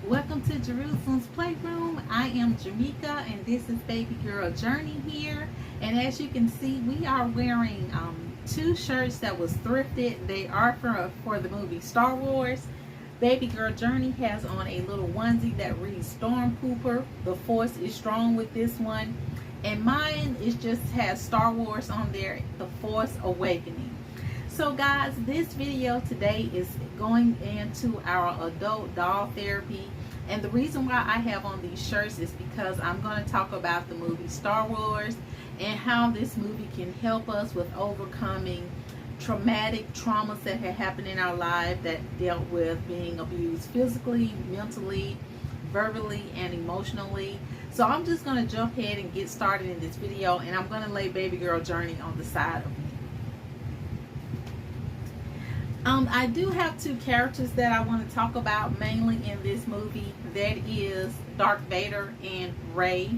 Welcome to Jerusalem's Playroom. I am Jamaica and this is baby girl Journey here. And as you can see, we are wearing two shirts that was thrifted. They are for the movie Star Wars. Baby girl Journey has on a little onesie that reads Storm Pooper. The Force is strong with this one. And mine is just has Star Wars on there, The Force Awakening. So guys, this video today is going into our adult doll therapy, and the reason why I have on these shirts is because I'm going to talk about the movie Star Wars and how this movie can help us with overcoming traumatic traumas that have happened in our life that dealt with being abused physically, mentally, verbally, and emotionally. So I'm just going to jump ahead and get started in this video, and I'm going to lay baby girl Journey on the side of me. I do have two characters that I want to talk about mainly in this movie. That is Darth Vader and Rey.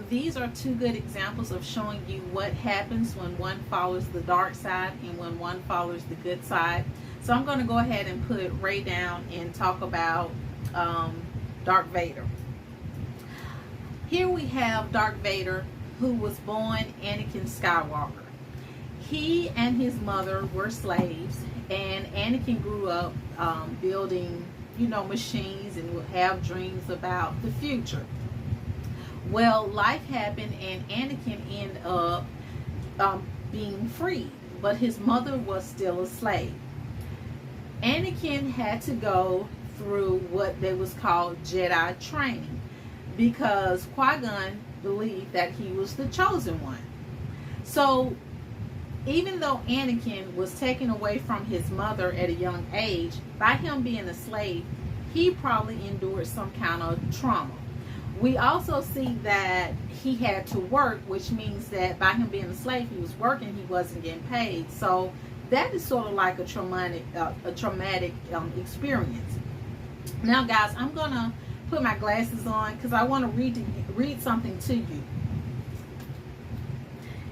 These are two good examples of showing you what happens when one follows the dark side and when one follows the good side. So I'm going to go ahead and put Rey down and talk about Darth Vader. Here we have Darth Vader, who was born Anakin Skywalker. He and his mother were slaves, and Anakin grew up building, machines and would have dreams about the future. Well, life happened and Anakin ended up being freed, but his mother was still a slave. Anakin had to go through what they was called Jedi training because Qui-Gon believed that he was the chosen one. So even though Anakin was taken away from his mother at a young age, by him being a slave, he probably endured some kind of trauma. We also see that he had to work, which means that by him being a slave, he was working, he wasn't getting paid. So that is sort of like a traumatic experience. Now, guys, I'm gonna put my glasses on because I want to read something to you.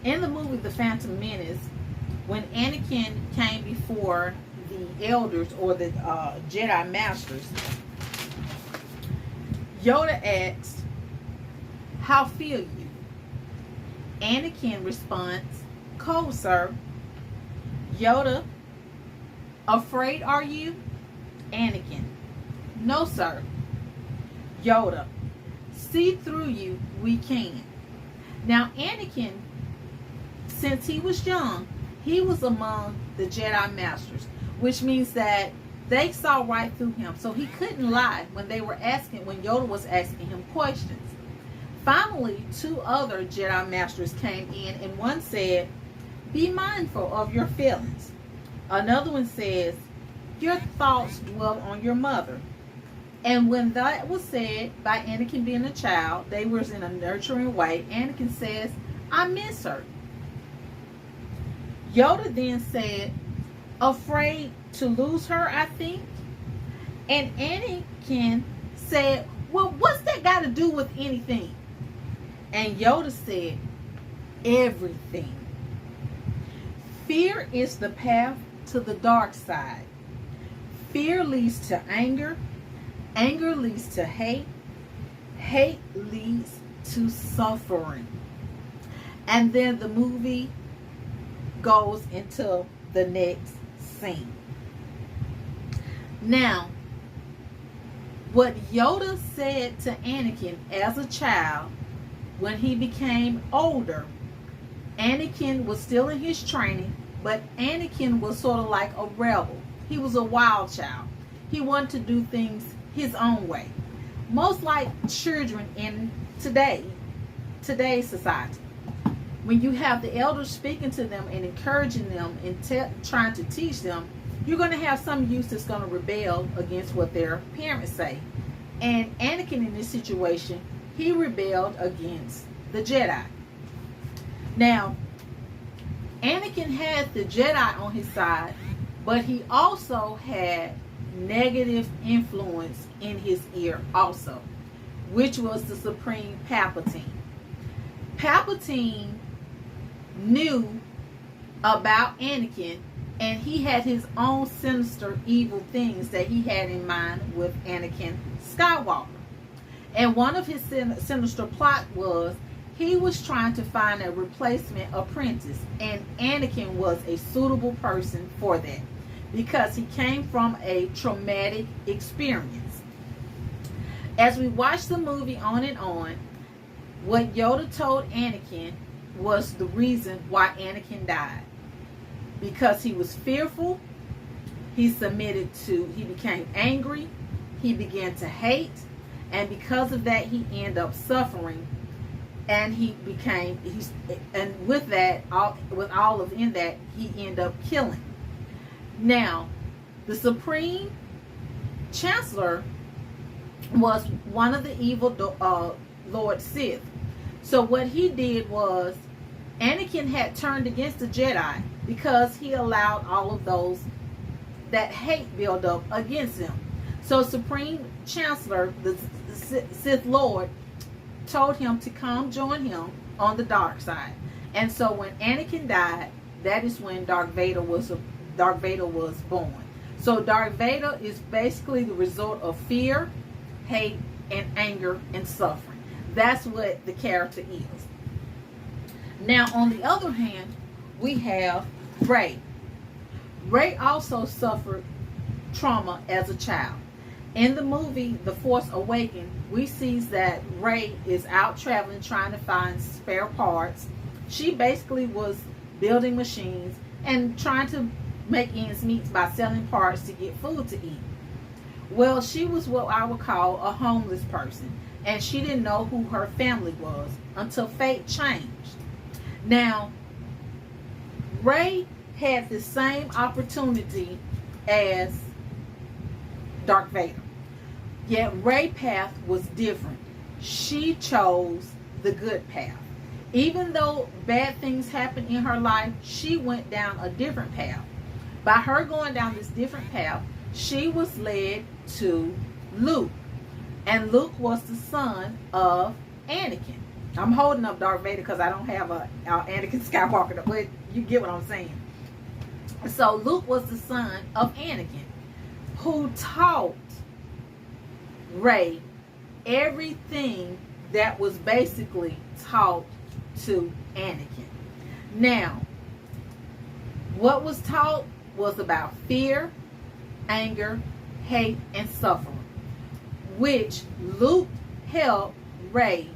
In the movie The Phantom Menace, when Anakin came before the elders or the Jedi Masters, Yoda asked, "How feel you?" Anakin responds, "Cold, sir." Yoda, "Afraid are you?" Anakin, "No, sir." Yoda, "See through you we can." Now Anakin, since he was young, he was among the Jedi Masters, which means that they saw right through him. So he couldn't lie when Yoda was asking him questions. Finally, two other Jedi Masters came in, and one said, "Be mindful of your feelings." Another one says, "Your thoughts dwell on your mother." And when that was said by Anakin being a child, they was in a nurturing way. Anakin says, "I miss her." Yoda then said, "Afraid to lose her, I think." And Anakin said, "Well, what's that got to do with anything?" And Yoda said, "Everything. Fear is the path to the dark side. Fear leads to anger. Anger leads to hate. Hate leads to suffering." And then the movie goes into the next scene. Now, what Yoda said to Anakin as a child, when he became older, Anakin was still in his training, but Anakin was sort of like a rebel. He was a wild child. He wanted to do things his own way, most like children in today's society. When you have the elders speaking to them and encouraging them and trying to teach them, you're going to have some youth that's going to rebel against what their parents say. And Anakin in this situation, he rebelled against the Jedi. Now, Anakin had the Jedi on his side, but he also had negative influence in his ear also, which was the Supreme Palpatine. Palpatine knew about Anakin and he had his own sinister, evil things that he had in mind with Anakin Skywalker. And one of his sinister plot was he was trying to find a replacement apprentice, and Anakin was a suitable person for that because he came from a traumatic experience. As we watched the movie on and on, what Yoda told Anakin was the reason why Anakin died. Because he was fearful, he became angry, he began to hate, and because of that he ended up suffering, and with all of in that he ended up killing. Now, the Supreme Chancellor was one of the evil Lord Sith. So what he did was, Anakin had turned against the Jedi because he allowed all of those that hate build up against him. So Supreme Chancellor, the Sith Lord, told him to come join him on the dark side. And so when Anakin died, that is when Darth Vader was born. So Darth Vader is basically the result of fear, hate, and anger and suffering. That's what the character is. Now, on the other hand, we have Rey. Rey also suffered trauma as a child. In the movie The Force Awakens, we see that Rey is out traveling trying to find spare parts. She basically was building machines and trying to make ends meet by selling parts to get food to eat. Well, she was what I would call a homeless person, and she didn't know who her family was until fate changed. Now, Rey had the same opportunity as Darth Vader, yet Rey's path was different. She chose the good path. Even though bad things happened in her life, she went down a different path. By her going down this different path, she was led to Luke, and Luke was the son of Anakin. I'm holding up Darth Vader because I don't have a Anakin Skywalker, but you get what I'm saying. So Luke was the son of Anakin, who taught Rey everything that was basically taught to Anakin. Now, what was taught was about fear, anger, hate, and suffering, which Luke helped Rey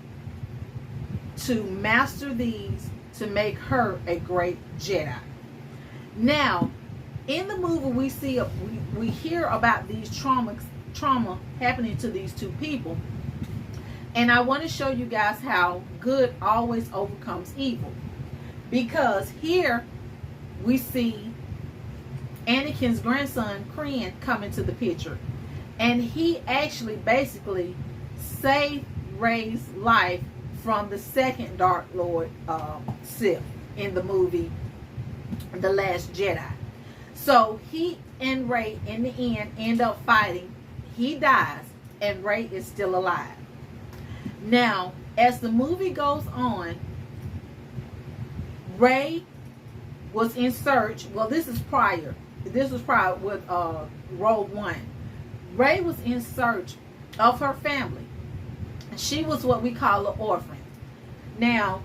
to master these to make her a great Jedi. Now, in the movie, we hear about these trauma happening to these two people, and I want to show you guys how good always overcomes evil. Because here we see Anakin's grandson Kren come into the picture, and he actually basically saved Rey's life from the second Dark Lord Sith in the movie The Last Jedi. So he and Rey in the end up fighting. He dies and Rey is still alive. Now, as the movie goes on, Rey was in search. Well, this was prior with Rogue One. Rey was in search of her family. She was what we call an orphan. Now,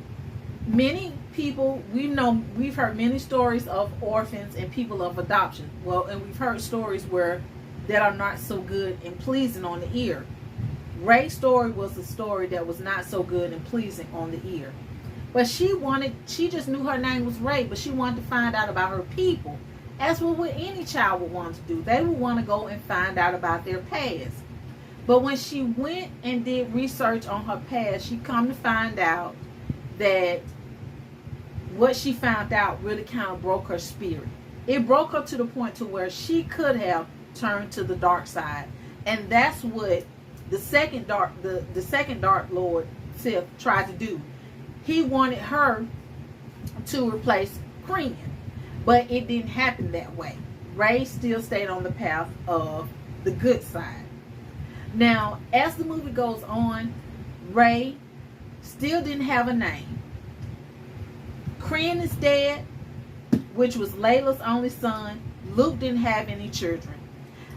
many people, we've heard many stories of orphans and people of adoption. Well, and we've heard stories that are not so good and pleasing on the ear. Rey's story was a story that was not so good and pleasing on the ear. But she just knew her name was Rey, but she wanted to find out about her people. As what any child would want to do. They would want to go and find out about their past. But when she went and did research on her past, she come to find out that what she found out really kind of broke her spirit. It broke her to the point to where she could have turned to the dark side. And that's what the second Dark Lord Sith tried to do. He wanted her to replace Kren. But it didn't happen that way. Rey still stayed on the path of the good side. Now, as the movie goes on, Rey still didn't have a name. Kren is dead. which was Layla's only son. Luke didn't have any children.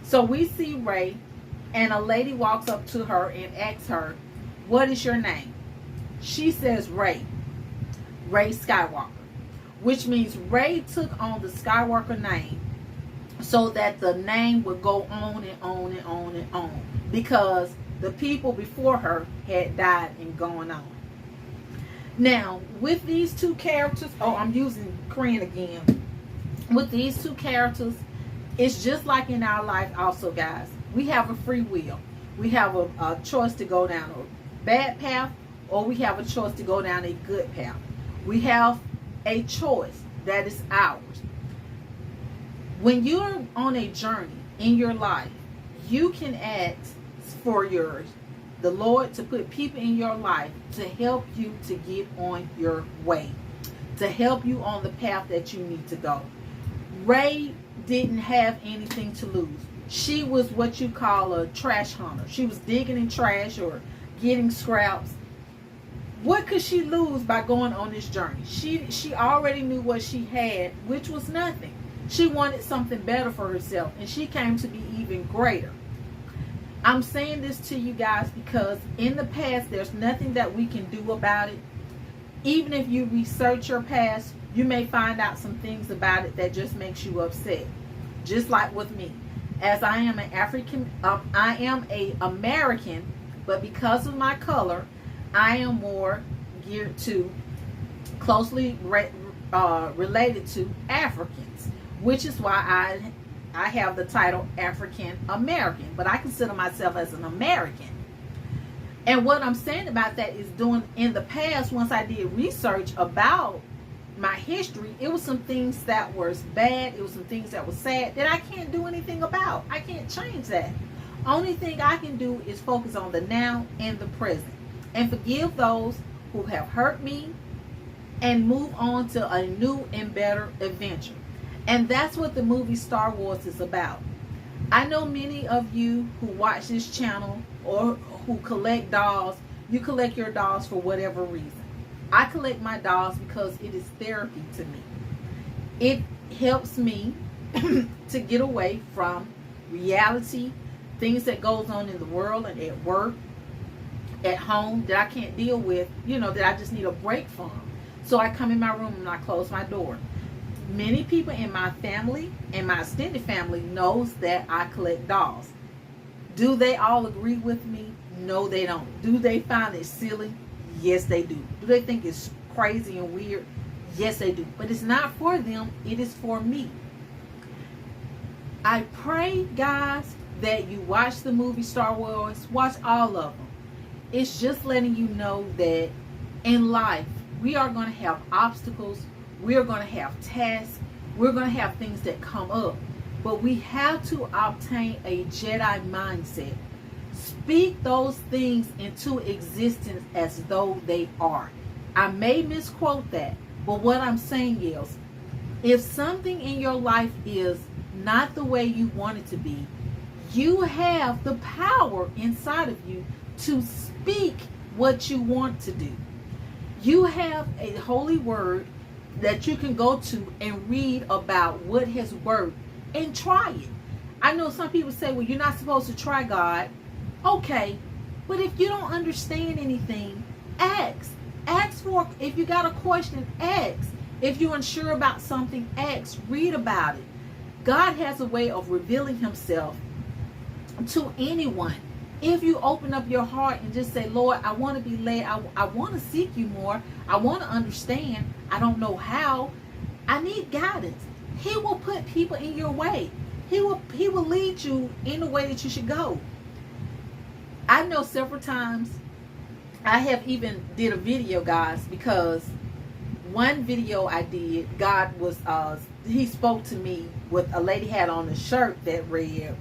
So we see Rey, and a lady walks up to her and asks her, "What is your name?" She says Rey Skywalker, which means Rey took on the Skywalker name so that the name would go on and on and on and on, because the people before her had died and gone on. Now, with these two characters, I'm using Korean again. With these two characters, it's just like in our life also, guys. We have a free will. We have a choice to go down a bad path, or we have a choice to go down a good path. We have a choice that is ours. When you're on a journey in your life, you can ask for the Lord to put people in your life to help you to get on your way, to help you on the path that you need to go. Rey didn't have anything to lose. She was what you call a trash hunter. She was digging in trash or getting scraps. What could she lose by going on this journey? She already knew what she had, which was nothing. She wanted something better for herself, and she came to be even greater. I'm saying this to you guys because in the past, there's nothing that we can do about it. Even if you research your past, you may find out some things about it that just makes you upset. Just like with me. As I am I am a American, but because of my color, I am more geared to, closely related to Africans, which is why I have the title African American, but I consider myself as an American. And what I'm saying about that is, doing in the past, once I did research about my history, it was some things that were bad, it was some things that were sad that I can't do anything about. I can't change that. Only thing I can do is focus on the now and the present, and forgive those who have hurt me, and move on to a new and better adventure. And that's what the movie Star Wars is about. I know many of you who watch this channel or who collect dolls, you collect your dolls for whatever reason. I collect my dolls because it is therapy to me. It helps me to get away from reality, things that goes on in the world and at work, at home, that I can't deal with, that I just need a break from. So I come in my room and I close my door. Many people in my family and my extended family knows that I collect dolls. Do they all agree with me? No, they don't. Do they find it silly? Yes, they do. Do they think it's crazy and weird? Yes, they do. But it's not for them. It is for me. I pray, guys, that you watch the movie Star Wars. Watch all of them. It's just letting you know that in life, we are going to have obstacles. We are going to have tasks. We're going to have things that come up. But we have to obtain a Jedi mindset. Speak those things into existence as though they are. I may misquote that, but what I'm saying is, if something in your life is not the way you want it to be, you have the power inside of you to speak what you want to do. You have a holy word that you can go to and read about what has worked and try it. I know some people say, well, you're not supposed to try God. Okay, but if you don't understand anything, ask. Ask for, if you got a question, ask. If you're unsure about something, ask. Read about it. God has a way of revealing himself to anyone. If you open up your heart and just say, Lord, I want to be led. I want to seek you more. I want to understand. I don't know how. I need guidance. He will put people in your way. He will lead you in the way that you should go. I know several times I have even did a video, guys, because one video I did, God was, he spoke to me with a lady had on a shirt that read,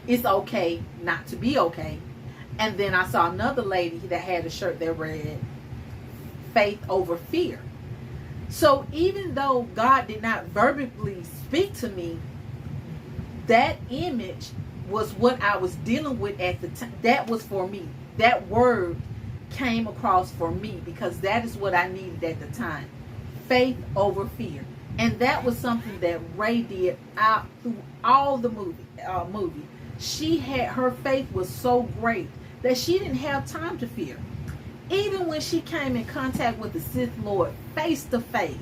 "It's okay not to be okay." And then I saw another lady that had a shirt that read, "Faith over fear." So even though God did not verbally speak to me, that image was what I was dealing with at the time. That was for me. That word came across for me because that is what I needed at the time. Faith over fear. And that was something that Ray did out through all the movie. She had, her faith was so great that she didn't have time to fear. Even when she came in contact with the Sith Lord face to face.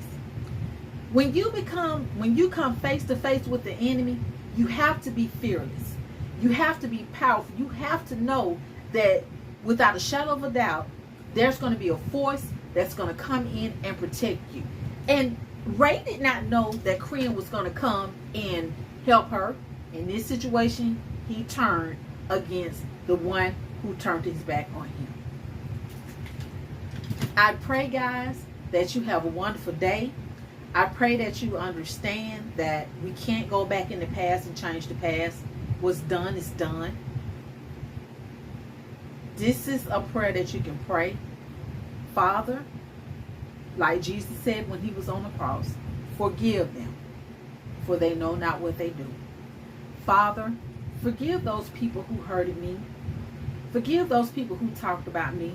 When you come face to face with the enemy, you have to be fearless. You have to be powerful. You have to know that without a shadow of a doubt, there's going to be a force that's going to come in and protect you. And Ray did not know that Kryn was going to come and help her. In this situation, he turned against the one who turned his back on him. I pray, guys, that you have a wonderful day. I pray that you understand that we can't go back in the past and change the past. What's done is done. This is a prayer that you can pray. Father, like Jesus said when he was on the cross, forgive them, for they know not what they do. Father, forgive those people who hurted me. Forgive those people who talked about me.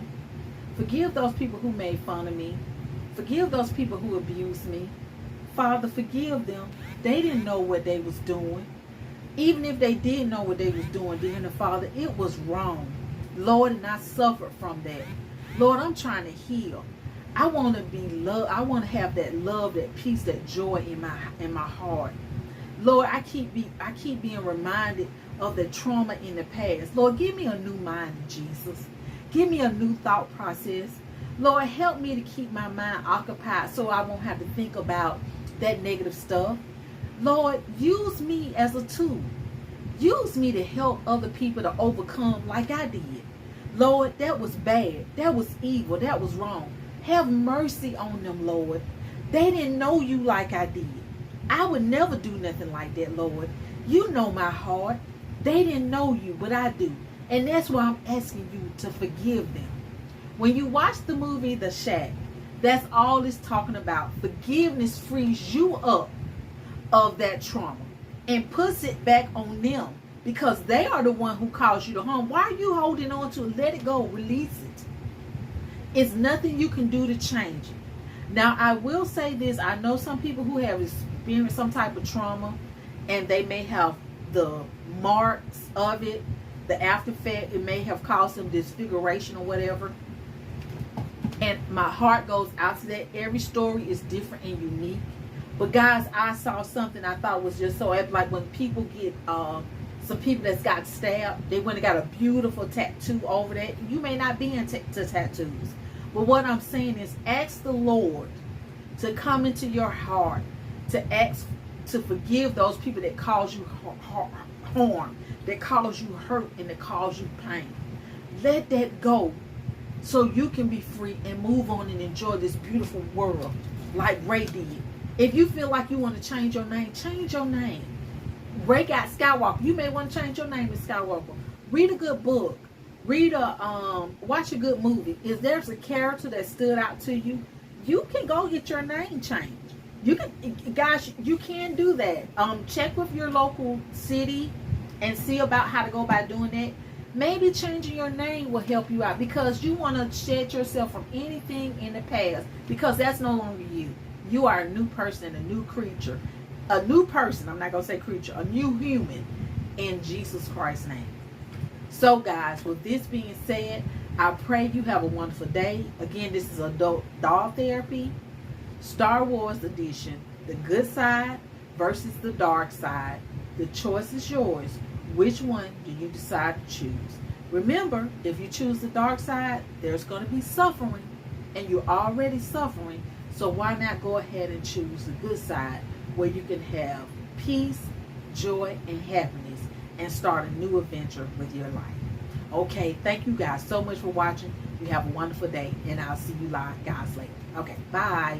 Forgive those people who made fun of me. Forgive those people who abused me. Father, forgive them. They didn't know what they was doing. Even if they did know what they was doing, dear Father, it was wrong. Lord, and I suffered from that. Lord, I'm trying to heal. I want to be loved. I want to have that love, that peace, that joy in my heart. Lord, I keep being reminded of the trauma in the past. Lord, give me a new mind, Jesus. Give me a new thought process. Lord, help me to keep my mind occupied so I won't have to think about that negative stuff. Lord, use me as a tool. Use me to help other people to overcome like I did. Lord, that was bad. That was evil. That was wrong. Have mercy on them, Lord. They didn't know you like I did. I would never do nothing like that, Lord. You know my heart. They didn't know you, but I do. And that's why I'm asking you to forgive them. When you watch the movie The Shack, that's all it's talking about. Forgiveness frees you up of that trauma and puts it back on them, because they are the one who caused you the harm. Why are you holding on to it? Let it go. Release it. It's nothing you can do to change it. Now, I will say this. I know some people who have experienced some type of trauma, and they may have the marks of it, the after effect. It may have caused them disfiguration or whatever. And my heart goes out to that. Every story is different and unique. But guys, I saw something I thought was just so, like when people get, some people that's got stabbed, they went and got a beautiful tattoo over that. You may not be into tattoos. But what I'm saying is, ask the Lord to come into your heart, to ask to forgive those people that cause you harm, that cause you hurt, and that cause you pain. Let that go so you can be free and move on and enjoy this beautiful world like Ray did. If you feel like you want to change your name, change your name. Ray got Skywalker. You may want to change your name to Skywalker. Read a good book. Watch a good movie. If there's a character that stood out to you, you can go get your name changed. You can, guys, you can do that. Check with your local city and see about how to go about doing that. Maybe changing your name will help you out, because you want to shed yourself from anything in the past, because that's no longer you. You are a new person, a new creature. A new person, I'm not going to say creature, a new human in Jesus Christ's name. So guys, with this being said, I pray you have a wonderful day. Again, this is Adult Doll Therapy, Star Wars edition, the good side versus the dark side. The choice is yours. Which one do you decide to choose? Remember, if you choose the dark side, there's going to be suffering, and you're already suffering. So why not go ahead and choose the good side, where you can have peace, joy, and happiness, and start a new adventure with your life. Okay, thank you guys so much for watching. You have a wonderful day, and I'll see you guys later. Okay, bye.